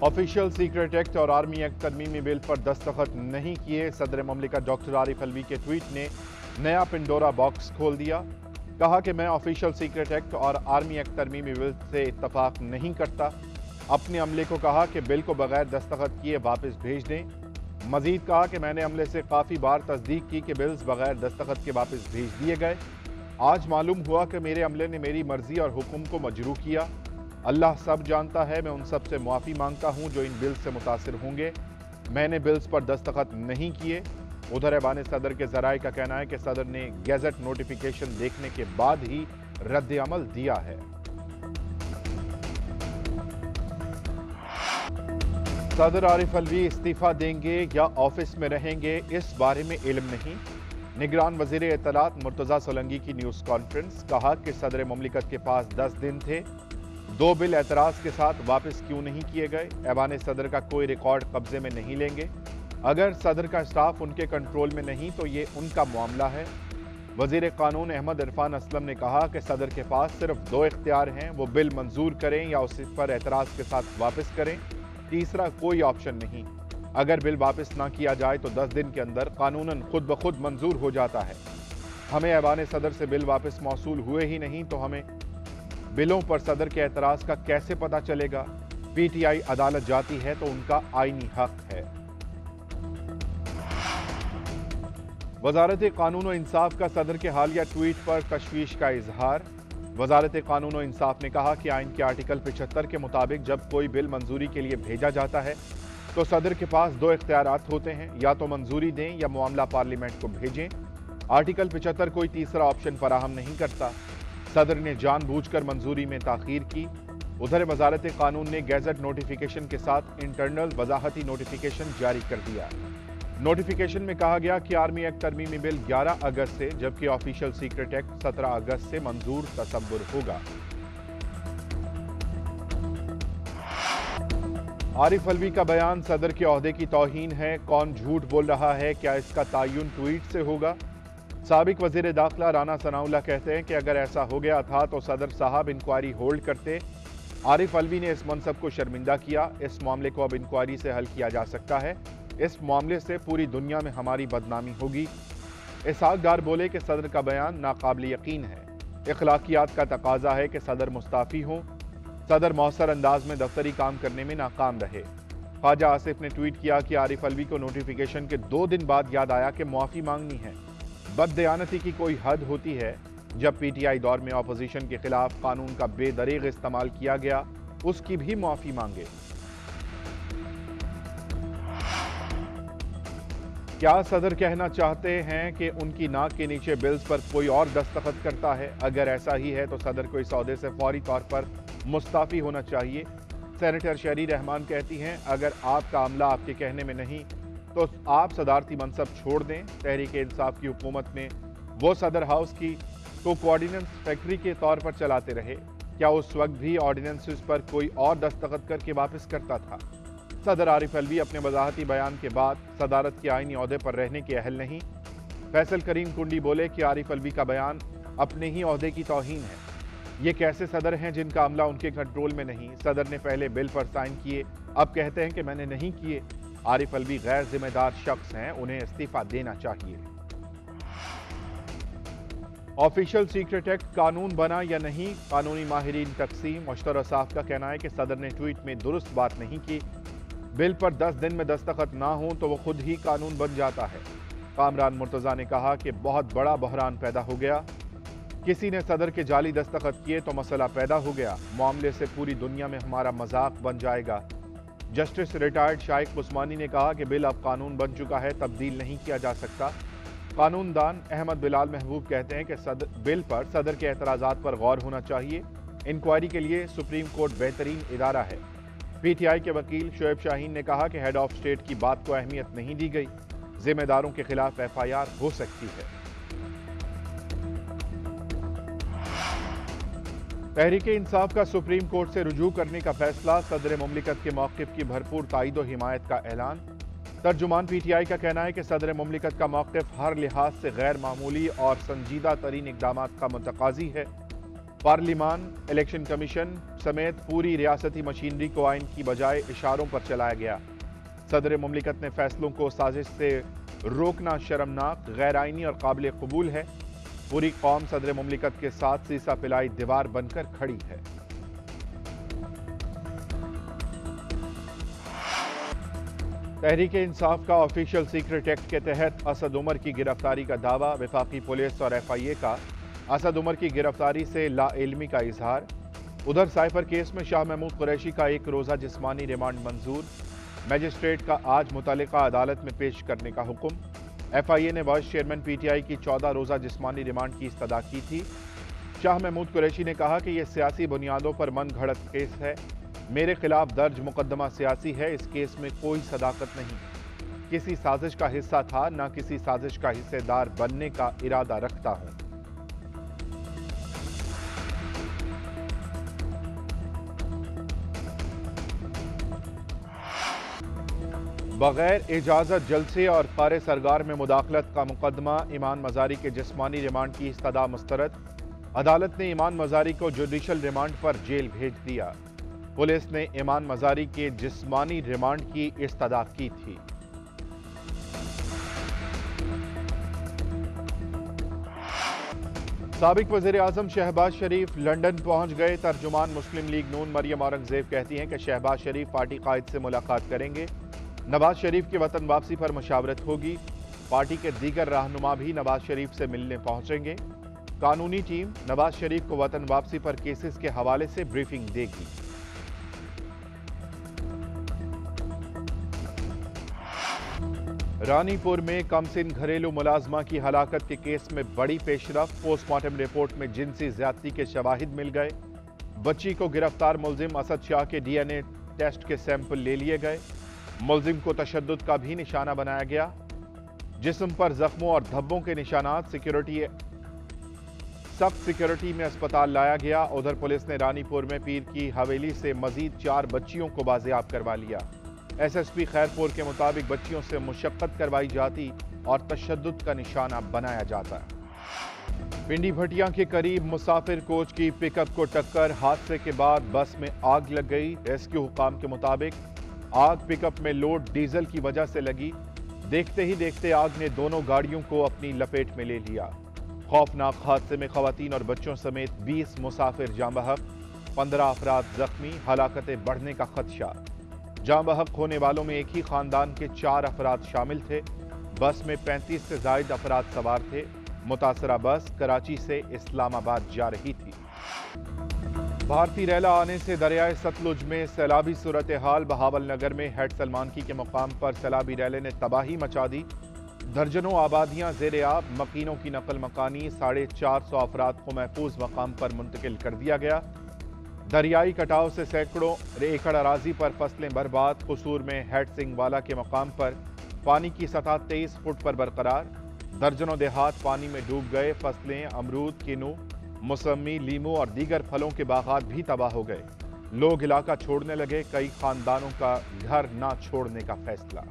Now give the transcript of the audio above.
Official secret act और army act तरमीमी bill पर दस्तखत नहीं किए। सदर ममलिकत डॉक्टर आरिफ अलवी के ट्वीट ने नया पिंडोरा बॉक्स खोल दिया। कहा कि मैं ऑफिशियल सीक्रेट एक्ट और आर्मी एक्ट तरमीमी बिल से इत्तफाक नहीं करता। अपने अमले को कहा कि बिल को बगैर दस्तखत किए वापस भेज दें। मजीद कहा कि मैंने अमले से काफ़ी बार तस्दीक की कि बिल्स बगैर दस्तखत के वापस भेज दिए गए। आज मालूम हुआ कि मेरे अमले ने मेरी मर्जी और हुक्म को मजरू किया। अल्लाह सब जानता है। मैं उन सब से मुआफ़ी मांगता हूँ जो इन बिल्स से मुतासिर होंगे। मैंने बिल्स पर दस्तखत नहीं किए। उधर ऐवान सदर के ज़राए का कहना है कि सदर ने गैजेट नोटिफिकेशन देखने के बाद ही रद्द अमल दिया है। सदर आरिफ अलवी इस्तीफा देंगे या ऑफिस में रहेंगे, इस बारे में इल्म नहीं। निगरान वज़ीर इत्तलात मुर्तज़ा सोलंकी की न्यूज़ कॉन्फ्रेंस। कहा कि सदर मुमलिकत के पास 10 दिन थे। 2 बिल एतराज़ के साथ वापस क्यों नहीं किए गए। ऐवान सदर का कोई रिकॉर्ड कब्जे में नहीं लेंगे। अगर सदर का स्टाफ उनके कंट्रोल में नहीं तो ये उनका मामला है। वज़ीर कानून अहमद इरफान असलम ने कहा कि सदर के पास सिर्फ 2 इख्तियार हैं, वो बिल मंजूर करें या उस पर एतराज़ के साथ वापस करें। तीसरा कोई ऑप्शन नहीं। अगर बिल वापस ना किया जाए तो 10 दिन के अंदर कानूनन खुद ब खुद मंजूर हो जाता है। हमें ऐवान सदर से बिल वापस मौसूल हुए ही नहीं तो हमें बिलों पर सदर के एतराज़ का कैसे पता चलेगा। पीटीआई अदालत जाती है तो उनका आईनी हक है। वजारत कानून और इंसाफ का सदर के हालिया ट्वीट पर तशवीश का इजहार। वजारत कानून और इंसाफ ने कहा कि आइन के आर्टिकल 75 के मुताबिक जब कोई बिल मंजूरी के लिए भेजा जाता है तो सदर के पास 2 इख्तियारात होते हैं, या तो मंजूरी दें या मामला पार्लियामेंट को भेजें। आर्टिकल 75 कोई तीसरा ऑप्शन फराहम नहीं करता। सदर ने जानबूझकर मंजूरी में ताखीर की। उधर वजारत कानून ने गैजेट नोटिफिकेशन के साथ इंटरनल वजाहती नोटिफिकेशन जारी कर दिया। नोटिफिकेशन में कहा गया कि आर्मी एक्ट तरमीमी बिल 11 अगस्त से जबकि ऑफिशियल सीक्रेट एक्ट 17 अगस्त से मंजूर तसव्वुर होगा। आरिफ अलवी का बयान सदर के ओहदे की तौहीन है। कौन झूठ बोल रहा है, क्या इसका तायुन ट्वीट से होगा। साबिक वजीर दाखिला राना सनाउल्लाह कहते हैं कि अगर ऐसा हो गया था तो सदर साहब इंक्वायरी होल्ड करते। आरिफ अलवी ने इस मनसब को शर्मिंदा किया। इस मामले को अब इंक्वायरी से हल किया जा सकता है। इस मामले से पूरी दुनिया में हमारी बदनामी होगी। इसहाक डार बोले कि सदर का बयान नाकाबिल यकीन है। इखलाकियात का तकाजा है कि सदर मुस्ताफ़ी हों। सदर मौसर अंदाज में दफ्तरी काम करने में नाकाम रहे। ख्वाजा आसिफ ने ट्वीट किया कि आरिफ अलवी को नोटिफिकेशन के 2 दिन बाद याद आया कि मुआफ़ी मांगनी है। बददयानती की कोई हद होती है। जब पीटीआई दौर में अपोजिशन के खिलाफ कानून का बेदरीग इस्तेमाल किया गया, उसकी भी मुआफ़ी मांगे। क्या सदर कहना चाहते हैं कि उनकी नाक के नीचे बिल्स पर कोई और दस्तखत करता है। अगर ऐसा ही है तो सदर को इस ओहदे से फौरी तौर पर मुस्ताफ़ी होना चाहिए। सेनेटर शरी रहमान कहती हैं, अगर आपका अमला आपके कहने में नहीं तो आप सदारती मनसब छोड़ दें। तहरीक इंसाफ की हुकूमत में वो सदर हाउस की तो कोऑर्डिनेंस फैक्ट्री के तौर पर चलाते रहे। क्या उस वक्त भी ऑर्डिनेंसेस पर कोई और दस्तखत करके वापस करता था। सदर आरिफ अलवी अपने वजाहती बयान के बाद सदारत के आईनी ओहदे पर रहने के अहल नहीं। फैसल करीम कुंडी बोले कि आरिफ अलवी का बयान अपने ही ओहदे की तौहीन है। ये कैसे सदर हैं जिनका अमला उनके कंट्रोल में नहीं। सदर ने पहले बिल पर साइन किए, अब कहते हैं कि मैंने नहीं किए। आरिफ अलवी गैर जिम्मेदार शख्स हैं, उन्हें इस्तीफा देना चाहिए। ऑफिशियल सीक्रेट एक्ट कानून बना या नहीं, कानूनी माहिरीन तकसीम। मुश्तरा साफ का कहना है कि सदर ने ट्वीट में दुरुस्त बात नहीं की। बिल पर 10 दिन में दस्तखत ना हो तो वह खुद ही कानून बन जाता है। कामरान मुर्तज़ा ने कहा कि बहुत बड़ा बहरान पैदा हो गया। किसी ने सदर के जाली दस्तखत किए तो मसला पैदा हो गया। मामले से पूरी दुनिया में हमारा मजाक बन जाएगा। जस्टिस रिटायर्ड शाइक उस्मानी ने कहा कि बिल अब कानून बन चुका है, तब्दील नहीं किया जा सकता। कानूनदान अहमद बिलाल महबूब कहते हैं कि बिल पर सदर के एतराज़ात पर गौर होना चाहिए। इंक्वायरी के लिए सुप्रीम कोर्ट बेहतरीन इदारा है। पीटीआई के वकील शोएब शाहीन ने कहा कि हेड ऑफ स्टेट की बात को अहमियत नहीं दी गई। जिम्मेदारों के खिलाफ एफआईआर हो सकती है। तहरीक इंसाफ का सुप्रीम कोर्ट से रुजू करने का फैसला। सदर मुमलिकत के मौक़िफ़ की भरपूर ताईद और हिमायत का ऐलान। तर्जुमान पीटीआई का कहना है कि सदर मुमलिकत का मौक़िफ़ हर लिहाज से गैर मामूली और संजीदा तरीन इक़दामात का मुतकाज़ी है। पार्लिमान, इलेक्शन कमीशन समेत पूरी रियासती मशीनरी को आइन की बजाय इशारों पर चलाया गया। सदर मुमलिकत ने फैसलों को साजिश से रोकना शर्मनाक, गैर आइनी और काबिल कबूल है। पूरी कौम सदर मुमलिकत के साथ सीसा पिलाई दीवार बनकर खड़ी है। तहरीक इंसाफ का ऑफिशियल सीक्रेट एक्ट के तहत असद उमर की गिरफ्तारी का दावा। वफाकी पुलिस और FIA का असद उमर की गिरफ्तारी से लाइल्मी का इजहार। उधर साइफर केस में शाह महमूद कुरैशी का 1 रोजा जिस्मानी रिमांड मंजूर। मैजिस्ट्रेट का आज मुतल्लिका अदालत में पेश करने का हुक्म। FIA ने वाइस चेयरमैन PTI की 14 रोजा जिस्मानी रिमांड की इस्तदा की थी। शाह महमूद कुरैशी ने कहा कि यह सियासी बुनियादों पर मन घड़त केस है। मेरे खिलाफ दर्ज मुकदमा सियासी है। इस केस में कोई सदाकत नहीं। किसी साजिश का हिस्सा था, न किसी साजिश का हिस्सेदार बनने का इरादा रखता हूं। बगैर इजाजत जलसे और कार सरगार में मुदाखलत का मुकदमा। ईमान मजारी के जिस्मानी रिमांड की इस्तदा मुस्तरद। अदालत ने ईमान मजारी को जुडिशल रिमांड पर जेल भेज दिया। पुलिस ने ईमान मजारी के जिस्मानी रिमांड की इस्तदा की थी। साबिक वज़ीर आज़म शहबाज शरीफ लंदन पहुंच गए। तर्जुमान मुस्लिम लीग नून मरियम औरंगजेब कहती हैं कि शहबाज शरीफ पार्टी कायद से मुलाकात करेंगे। नवाज शरीफ की वतन वापसी पर मशावरत होगी। पार्टी के दीगर रहनुमा भी नवाज शरीफ से मिलने पहुंचेंगे। कानूनी टीम नवाज शरीफ को वतन वापसी पर केसेस के हवाले से ब्रीफिंग देगी। रानीपुर में कमसिन घरेलू मुलाजमा की हलाकत के केस में बड़ी पेशरफ। पोस्टमार्टम रिपोर्ट में जिनसी ज्यादती के शवाहिद मिल गए। बच्ची को गिरफ्तार मुलजिम असद शाह के DNA टेस्ट के सैंपल ले लिए गए। मुलजिम को तशद्दुद का भी निशाना बनाया गया। जिस्म पर जख्मों और धब्बों के निशानात। सख्त सिक्योरिटी में अस्पताल लाया गया। उधर पुलिस ने रानीपुर में पीर की हवेली से मजीद 4 बच्चियों को बाजियाब करवा लिया। SSP खैरपुर के मुताबिक बच्चियों से मुशक्कत करवाई जाती और तशद्दुद का निशाना बनाया जाता। पिंडी भटिया के करीब मुसाफिर कोच की पिकअप को टक्कर। हादसे के बाद बस में आग लग गई। रेस्क्यू हुकाम के मुताबिक आग पिकअप में लोड डीजल की वजह से लगी। देखते ही देखते आग ने दोनों गाड़ियों को अपनी लपेट में ले लिया। खौफनाक हादसे में खवातीन और बच्चों समेत 20 मुसाफिर जाँ बहक, 15 अफराद जख्मी। हलाकतें बढ़ने का खदशा। जाँ बहक होने वालों में एक ही खानदान के 4 अफराद शामिल थे। बस में 35 से जायद अफराद सवार थे। मुतासरा बस कराची से इस्लामाबाद जा रही थी। भारतीय रैला आने से दरियाए सतलुज में सैलाबी सूरत हाल। बहावल नगर में हेड सलमानकी के मुकाम पर सैलाबी रैले ने तबाही मचा दी। दर्जनों आबादियां ज़ेरे आब। मकीनों की नकल मकानी। 450 अफराद को महफूज मकाम पर मुंतकिल कर दिया गया। दरियाई कटाव से सैकड़ों एकड़ अराजी पर फसलें बर्बाद। कसूर में हेड सिंह वाला के मकाम पर पानी की सतह 23 फुट पर बरकरार। दर्जनों देहात पानी में डूब गए। फसलें अमरूद, किन्नू, मौसमी, लीमू और दीगर फलों के बागात भी तबाह हो गए। लोग इलाका छोड़ने लगे। कई खानदानों का घर ना छोड़ने का फैसला।